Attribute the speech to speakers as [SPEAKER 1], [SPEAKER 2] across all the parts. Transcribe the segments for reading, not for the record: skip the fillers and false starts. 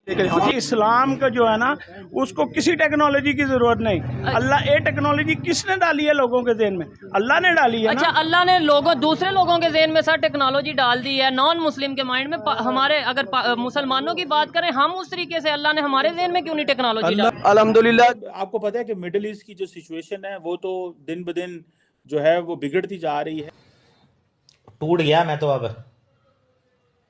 [SPEAKER 1] इस्लाम का जो है ना, उसको किसी टेक्नोलॉजी की जरूरत नहीं। अल्लाह ये टेक्नोलॉजी किसने डाली है लोगों के ज़हन में? अल्लाह ने डाली है।
[SPEAKER 2] अच्छा, अल्लाह ने दूसरे लोगों के ज़हन में सर टेक्नोलॉजी डाल दी है, नॉन मुस्लिम के माइंड में। हमारे अगर मुसलमानों की बात करें, हम उस तरीके से अल्लाह ने हमारे ज़हन में क्यों नहीं टेक्नोलॉजी डाली?
[SPEAKER 3] अल्हम्दुलिल्लाह। आपको पता है कि मिडिल ईस्ट की जो सिचुएशन है वो तो दिन ब दिन जो है वो बिगड़ती जा रही है।
[SPEAKER 4] टूट गया मैं तो अब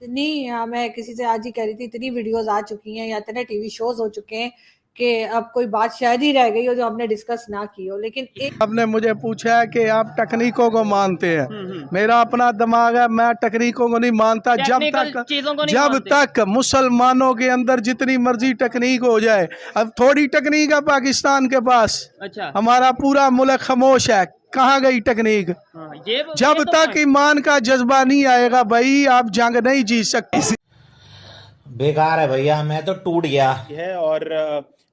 [SPEAKER 5] इतनी मैं किसी से आज ही कह रही थी, इतनी वीडियोस आ चुकी हैं या इतने टीवी शोज हो चुके हैं कि अब कोई बात शायद ही रह गई हो जो हमने डिस्कस ना की हो। लेकिन एक
[SPEAKER 1] आपने मुझे पूछा है कि आप तकनीकों को मानते हैं। मेरा अपना दिमाग है, मैं तकनीकों को नहीं मानता। जब तक मुसलमानों के अंदर जितनी मर्जी तकनीक हो जाए, अब थोड़ी तकनीक है पाकिस्तान के पास।
[SPEAKER 2] अच्छा,
[SPEAKER 1] हमारा पूरा मुल्क खामोश है। कहाँ गई तकनीक? जब तक ईमान का जज्बा नहीं आएगा भाई, आप जंग नहीं जीत सकते।
[SPEAKER 4] बेकार है भैया, मैं तो टूट गया
[SPEAKER 3] है। और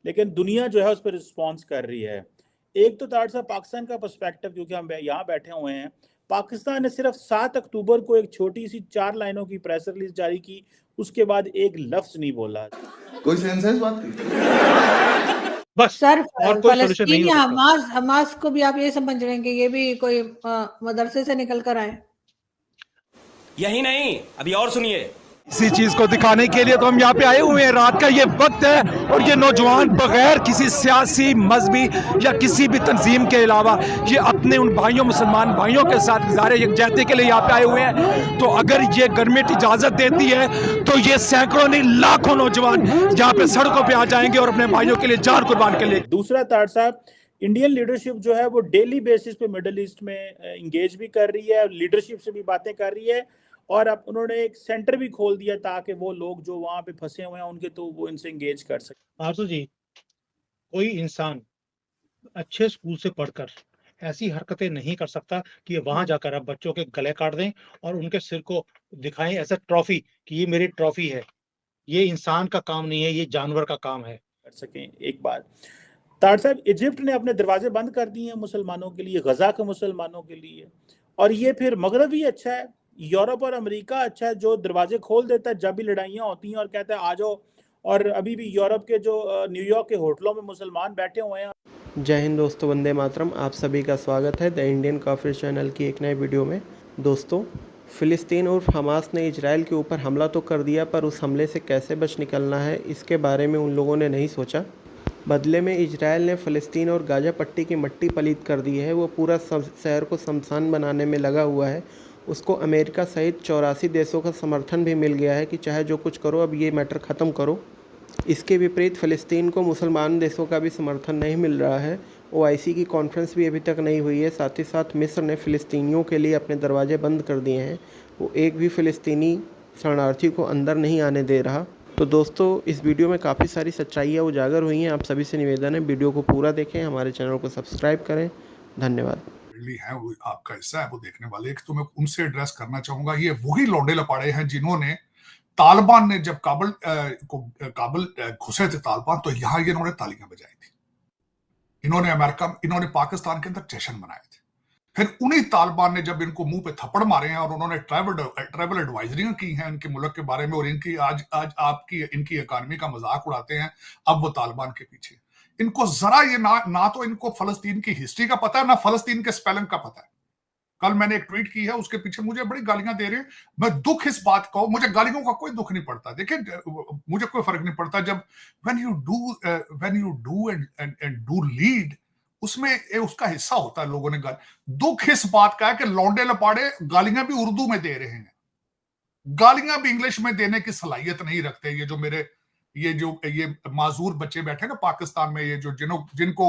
[SPEAKER 3] लेकिन दुनिया जो है उस पर रिस्पॉन्स कर रही है। एक तो तार साहब पाकिस्तान का पर्सपेक्टिव, क्योंकि हम यहाँ बैठे हुए हैं, पाकिस्तान ने सिर्फ 7 अक्टूबर को एक छोटी सी 4 लाइनों की प्रेस रिलीज जारी की, उसके बाद एक लफ्ज नहीं बोला।
[SPEAKER 6] कोई सेंस है इस बात की?
[SPEAKER 5] बस सर, फलस्तीन या हमास को भी आप ये समझ रहे हैं कि ये भी कोई मदरसे से निकल कर आए?
[SPEAKER 7] यही नहीं, अभी और सुनिए।
[SPEAKER 1] इसी चीज को दिखाने के लिए तो हम यहाँ पे आए हुए हैं। रात का ये वक्त है और ये नौजवान बगैर किसी सियासी, मजहबी या किसी भी तंजीम के अलावा ये अपने उन भाइयों, मुसलमान भाइयों के साथ गुजारे यकजहती के लिए यहाँ पे आए हुए हैं। तो अगर ये गवर्नमेंट इजाजत देती है तो ये सैकड़ों नहीं लाखों नौजवान यहाँ पे सड़कों पे आ जाएंगे और अपने भाइयों के लिए जान कुर्बान के लिए।
[SPEAKER 3] दूसरा तार साहब, इंडियन लीडरशिप जो है वो डेली बेसिस पे मिडिल ईस्ट में इंगेज भी कर रही है, लीडरशिप से भी बातें कर रही है। और अब उन्होंने एक सेंटर भी खोल दिया ताकि वो लोग जो वहां पे फंसे हुए हैं उनके तो वो इनसे एंगेज कर सके।
[SPEAKER 8] आरजू जी, कोई इंसान अच्छे स्कूल से पढ़कर ऐसी हरकतें नहीं कर सकता कि वहां जाकर अब बच्चों के गले काट दें और उनके सिर को दिखाएं ऐसा ट्रॉफी कि ये मेरी ट्रॉफी है। ये इंसान का काम नहीं है, ये जानवर का काम है।
[SPEAKER 3] कर सकें। एक बात तार साहब, इजिप्ट ने अपने दरवाजे बंद कर दिए हैं मुसलमानों के लिए, गजा के मुसलमानों के लिए। और ये फिर मगरब भी अच्छा है, यूरोप और अमेरिका अच्छा है जो दरवाजे खोल देता है जब भी लड़ाइयाँ होती हैं और कहता है आ जाओ। और अभी भी यूरोप के जो न्यूयॉर्क के होटलों में मुसलमान बैठे हुए हैं।
[SPEAKER 9] जय हिंद दोस्तों, वंदे मातरम। आप सभी का स्वागत है द इंडियन काफिर चैनल की एक नए वीडियो में। दोस्तों, फ़िलिस्तीन और हमास ने इजराइल के ऊपर हमला तो कर दिया, पर उस हमले से कैसे बच निकलना है इसके बारे में उन लोगों ने नहीं सोचा। बदले में इजराइल ने फ़लस्तीन और गाज़ा पट्टी की मट्टी पलीत कर दी है। वो पूरा शहर को शमशान बनाने में लगा हुआ है। उसको अमेरिका सहित 84 देशों का समर्थन भी मिल गया है कि चाहे जो कुछ करो, अब ये मैटर ख़त्म करो। इसके विपरीत फ़लस्तीन को मुसलमान देशों का भी समर्थन नहीं मिल रहा है। OIC की कॉन्फ्रेंस भी अभी तक नहीं हुई है। साथ ही साथ मिस्र ने फ़िलिस्तीनियों के लिए अपने दरवाजे बंद कर दिए हैं। वो एक भी फ़िलिस्तीनी शरणार्थी को अंदर नहीं आने दे रहा। तो दोस्तों, इस वीडियो में काफ़ी सारी सच्चाइयाँ उजागर हुई हैं। आप सभी से निवेदन है, वीडियो को पूरा देखें, हमारे चैनल को सब्सक्राइब करें। धन्यवाद।
[SPEAKER 6] है वो आपका हिस्सा है, वो देखने वाले। एक तो मैं उनसे एड्रेस करना चाहूंगा, ये वही लौंडे लपाड़े हैं जिन्होंने तालिबान ने जब काबुल घुसे थे तालिबान, तो यहाँ ये इन्होंने तालियां बजाई थी। इन्होंने पाकिस्तान के अंदर जश्न मनाए थे। फिर उन्हीं तालिबान ने जब इनको मुंह पे थप्पड़ मारे हैं और उन्होंने ट्रैवल एडवाइजरियां की हैं इनके मुल्क के बारे में, और इनकी आज इनकी इकानमी का मजाक उड़ाते हैं, अब वो तालिबान के पीछे। इनको जरा ये ना तो इनको फलस्तीन की हिस्ट्री का पता है, ना फलस्तीन के स्पेलिंग का पता है। कल मैंने एक ट्वीट की है, उसके पीछे मुझे बड़ी गालियां दे रहे हैं। मैं दुख इस बात का, मुझे गालियों का कोई दुख नहीं पड़ता। देखिए, मुझे कोई फर्क नहीं पड़ता जब when you do and do lead, उसमें उसका हिस्सा होता है लोगों ने दुख इस बात का है कि लौंडे लपाड़े गालियां भी उर्दू में दे रहे हैं, गालियां भी इंग्लिश में देने की सलाहियत नहीं रखते। ये माजूर बच्चे बैठे ना पाकिस्तान में, ये जिनको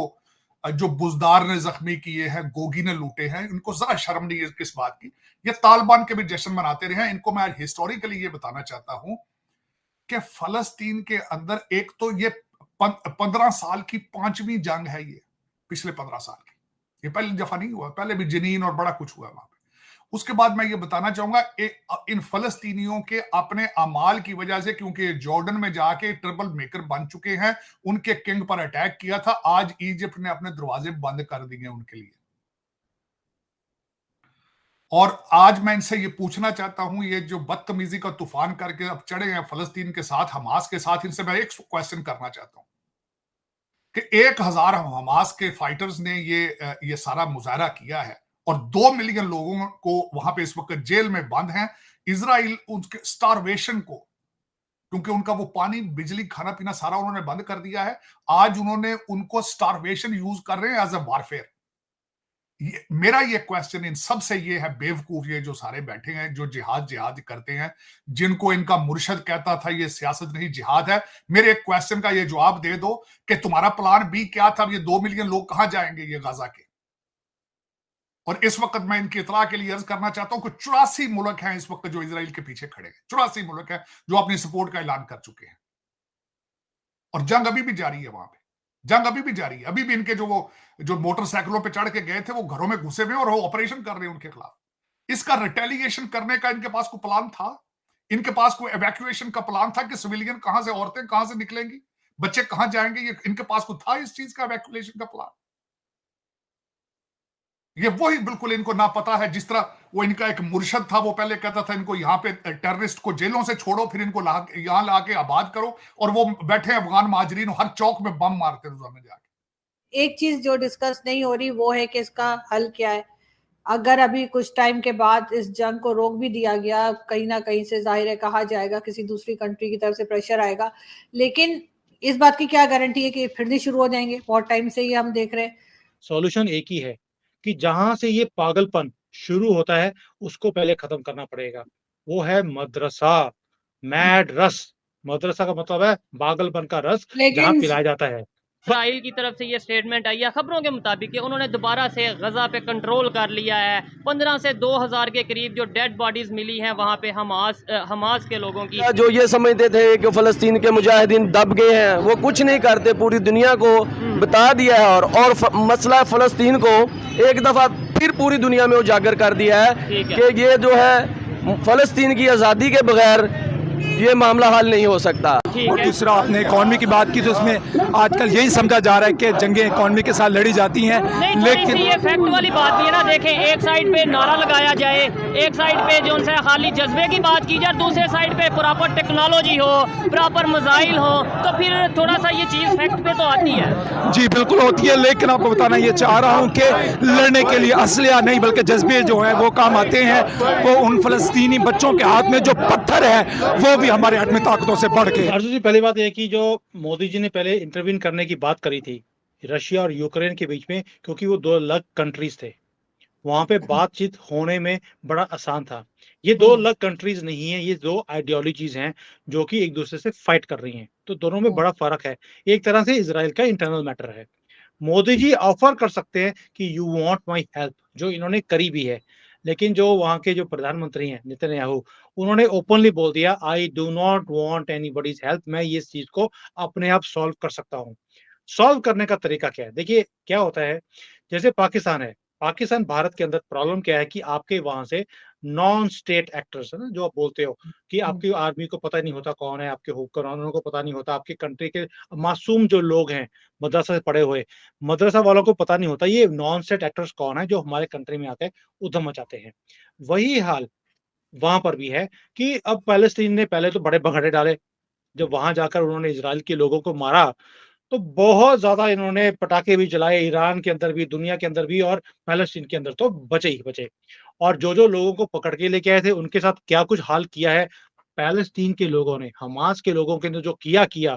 [SPEAKER 6] जो बुजदार ने जख्मी किए हैं, गोगी ने लूटे हैं, इनको जरा शर्म नहीं है किस बात की। ये तालिबान के भी जश्न मनाते रहे हैं। इनको मैं हिस्टोरिकली ये बताना चाहता हूं कि फलस्तीन के अंदर एक तो ये 15 साल की 5वीं जंग है। ये पिछले 15 साल की, ये पहली दफा नहीं हुआ, पहले भी जनीन और बड़ा कुछ हुआ वहां पे। उसके बाद मैं ये बताना चाहूंगा, इन फलस्तीनियों के अपने अमाल की वजह से, क्योंकि जॉर्डन में जाके ट्रिपल मेकर बन चुके हैं, उनके किंग पर अटैक किया था, आज इजिप्ट ने अपने दरवाजे बंद कर दिए उनके लिए। और आज मैं इनसे ये पूछना चाहता हूं, ये जो बदतमीजी का तूफान करके अब चढ़े हैं फलस्तीन के साथ, हमास के साथ, इनसे मैं एक क्वेश्चन करना चाहता हूं कि 1000 हमास के फाइटर्स ने ये सारा मुजाहरा किया है और 2 मिलियन लोगों को वहां पे इस वक्त जेल में बंद हैं। इजराइल उनके स्टारवेशन को, क्योंकि उनका वो पानी, बिजली, खाना पीना सारा उन्होंने बंद कर दिया है, आज उन्होंने उनको स्टारवेशन यूज कर रहे हैं एज ए वारफेयर। मेरा ये क्वेश्चन इन सबसे ये है, बेवकूफ ये जो सारे बैठे हैं जो जिहाद करते हैं, जिनको इनका मुर्शद कहता था ये सियासत नहीं जिहाद है, मेरे एक क्वेश्चन का ये जवाब दे दो कि तुम्हारा प्लान बी क्या था? ये 2 मिलियन लोग कहां जाएंगे ये गाजा के? और इस वक्त मैं इनकी इतला के लिए अर्ज करना चाहता हूं कि 84 मुल्क हैं इस वक्त जो इजराइल के पीछे खड़े हैं, 84 मुल्क हैं जो अपनी सपोर्ट का ऐलान कर चुके हैं, और जंग अभी भी जारी है वहां पे, जंग अभी भी जारी है। अभी भी इनके जो मोटरसाइकिलों पे चढ़ के गए थे वो घरों में घुसे हुए और वो ऑपरेशन कर रहे हैं उनके खिलाफ। इसका रिटेलिएशन करने का इनके पास कोई प्लान था? इनके पास कोई एवैक्यूएशन का प्लान था कि सिविलियन कहां से, औरतें कहां से निकलेंगी, बच्चे कहां जाएंगे? ये इनके पास कोई था इस चीज का एवैक्यूएशन का प्लान? ये वही बिल्कुल इनको ना पता है, जिस तरह वो इनका एक मुर्शद था, वो पहले कहता था इनको यहाँ पे टेररिस्ट को जेलों से छोड़ो, फिर इनको यहाँ ला के आबाद करो, और वो बैठे अफगान महाजरीन हर चौक में बम मारते रोजाना जाके।
[SPEAKER 5] एक चीज जो डिस्कस नहीं हो रही वो है कि इसका हल क्या है। अगर अभी कुछ टाइम के बाद इस जंग को रोक भी दिया गया, कहीं ना कहीं से जाहिर है कहा जाएगा किसी दूसरी कंट्री की तरफ से प्रेशर आएगा, लेकिन इस बात की क्या गारंटी है कि फिर से शुरू हो जाएंगे? बहुत टाइम से ये हम देख रहे हैं।
[SPEAKER 8] सॉल्यूशन एक ही है कि जहां से ये पागलपन शुरू होता है उसको पहले खत्म करना पड़ेगा, वो है मदरसा, मैड रस। मदरसा का मतलब है पागलपन का रस जहां पिलाया जाता है।
[SPEAKER 2] इसराइल की तरफ से ये स्टेटमेंट आई है खबरों के मुताबिक कि उन्होंने दोबारा से गजा पे कंट्रोल कर लिया है। 15 से 2000 के करीब जो डेड बॉडीज मिली हैं वहाँ पे हमास के लोगों की।
[SPEAKER 10] जो ये समझते थे कि फ़लस्तीन के मुजाहिदीन दब गए हैं, वो कुछ नहीं करते, पूरी दुनिया को बता दिया है और मसला फ़लस्तीन को एक दफ़ा फिर पूरी दुनिया में उजागर कर दिया है कि ये जो है फ़लस्तीन की आज़ादी के बगैर ये मामला हल नहीं हो सकता।
[SPEAKER 1] और दूसरा, आपने इकॉनमी की बात की तो उसमें आजकल यही समझा जा रहा है कि जंगें इकॉनमी के साथ लड़ी जाती हैं,
[SPEAKER 2] लेकिन ये फैक्ट वाली बात भी है ना। देखें, एक साइड पे नारा लगाया जाए, एक साइड पे जो उनसे खाली जज्बे की बात की जाए, दूसरे साइड पे प्रॉपर टेक्नोलॉजी हो, प्रॉपर मिसाइल हो, तो फिर थोड़ा सा ये चीज़ फैक्ट पे तो आती है।
[SPEAKER 1] जी बिल्कुल होती है, लेकिन आपको बताना ये चाह रहा हूँ कि लड़ने के लिए असलिया नहीं बल्कि जज्बे जो हैं वो काम आते हैं। वो उन फलस्तीनी बच्चों के हाथ में जो पत्थर है वो भी हमारे आदमी ताकतों से बढ़ के।
[SPEAKER 8] अर्जुन जी, पहली बात यह कि जो मोदी जी ने पहले इंटरवीन करने की बात करी थी रशिया और यूक्रेन के बीच में, क्योंकि वो 2 अलग कंट्रीज थे, वहां पे बातचीत होने में बड़ा आसान था। ये 2 अलग कंट्रीज नहीं है, ये 2 आइडियोलॉजीज हैं जो कि एक दूसरे से फाइट कर रही हैं, तो दोनों में बड़ा फर्क है। एक तरह से इजराइल का इंटरनल मैटर है। मोदी जी ऑफर कर सकते हैं कि यू वांट माय हेल्प, जो इन्होंने करी भी है, लेकिन जो वहां के जो प्रधानमंत्री हैं नेतन्याहू, उन्होंने ओपनली बोल दिया I do not want anybody's help, मैं ये चीज को अपने आप सॉल्व कर सकता हूँ। सॉल्व करने का तरीका क्या है? देखिए क्या होता है, जैसे पाकिस्तान है, पाकिस्तान भारत के अंदर प्रॉब्लम क्या है कि आपके वहां से नॉन स्टेट एक्टर्स है ना, जो आप बोलते हो कि आपकी आर्मी को पता नहीं होता कौन है, आपके हुक्मरानों को पता नहीं होता, आपके कंट्री के मासूम जो लोग हैं मदरसा से पढ़े हुए, मदरसा वालों को पता नहीं होता ये नॉन स्टेट एक्टर्स कौन है जो हमारे कंट्री में आके उधम मचाते हैं। वही हाल वहां पर भी है कि अब पैलेस्टीन ने पहले तो बड़े भगड़े डाले, जब वहां जाकर उन्होंने इजराइल के लोगों को मारा तो बहुत ज्यादा इन्होंने पटाखे भी चलाए, ईरान के अंदर भी, दुनिया के अंदर भी, और पैलेस्टीन के अंदर तो बचे ही बचे। और जो लोगों को पकड़ के लेके आए थे उनके साथ क्या कुछ हाल किया है पैलेस्टीन के लोगों ने, हमास के लोगों के ने जो किया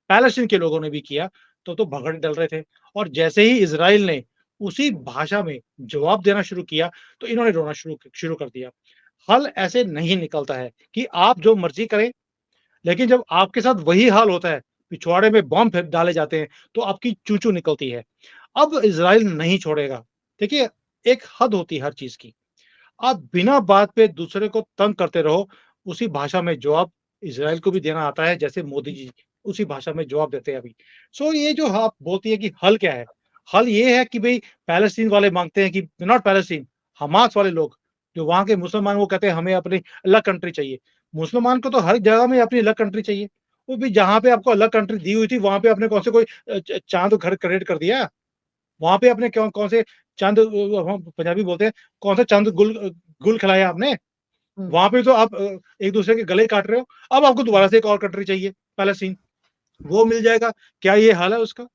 [SPEAKER 8] पैलेस्टीन के लोगों ने भी किया, तो भगड़े डल रहे थे। और जैसे ही इजराइल ने उसी भाषा में जवाब देना शुरू किया तो इन्होंने रोना शुरू कर दिया। हल ऐसे नहीं निकलता है कि आप जो मर्जी करें, लेकिन जब आपके साथ वही हाल होता है, पिछवाड़े में बॉम्ब डाले जाते हैं, तो आपकी चूचू निकलती है। अब इजराइल नहीं छोड़ेगा। देखिए, एक हद होती है हर चीज की। आप बिना बात पे दूसरे को तंग करते रहो, उसी भाषा में जवाब इजराइल को भी देना आता है, जैसे मोदी जी उसी भाषा में जवाब देते हैं अभी। सो ये जो आप बोलती है कि हल क्या है, हल ये है कि भाई पैलेस्टीन वाले मांगते हैं कि नॉट पैलेस्टीन, हमास वाले लोग जो वहां के मुसलमान, वो कहते हैं हमें अपनी अलग कंट्री चाहिए। मुसलमान को तो हर जगह में अपनी अलग कंट्री चाहिए। वो भी जहां पे आपको अलग कंट्री दी हुई थी वहां पे आपने कौन से कोई चांद घर क्रिएट कर दिया? वहां पे आपने कौन से चंद, हम पंजाबी बोलते हैं, कौन सा चंद गुल गुल खिलाया आपने, वहां पे तो आप एक दूसरे के गले काट रहे हो। अब आपको दोबारा से एक और कंट्री चाहिए, पैलेस्टीन, वो मिल जाएगा। क्या ये हाल है उसका?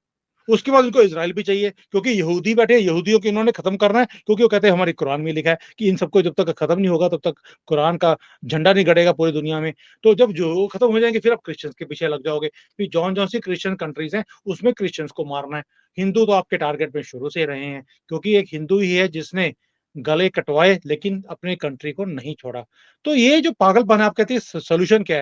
[SPEAKER 8] उसके बाद उनको इजराइल भी चाहिए, क्योंकि यहूदी बैठे, यहूदियों को इन्होंने खत्म करना है, क्योंकि वो कहते हैं हमारी कुरान में लिखा है कि इन सबको जब तक खत्म नहीं होगा तब तक कुरान का झंडा नहीं गड़ेगा पूरी दुनिया में। तो जब जो खत्म हो जाएंगे फिर आप क्रिश्चियंस के पीछे लग जाओगे। फिर जौन जौन सी क्रिश्चियन कंट्रीज हैं उसमें क्रिश्चियंस को मारना है। हिंदू तो आपके टारगेट में शुरू से रहे हैं, क्योंकि एक हिंदू ही है जिसने गले कटवाए लेकिन अपने कंट्री को नहीं छोड़ा। तो ये जो पागलपन है, आप कहते हैं सोल्यूशन क्या है?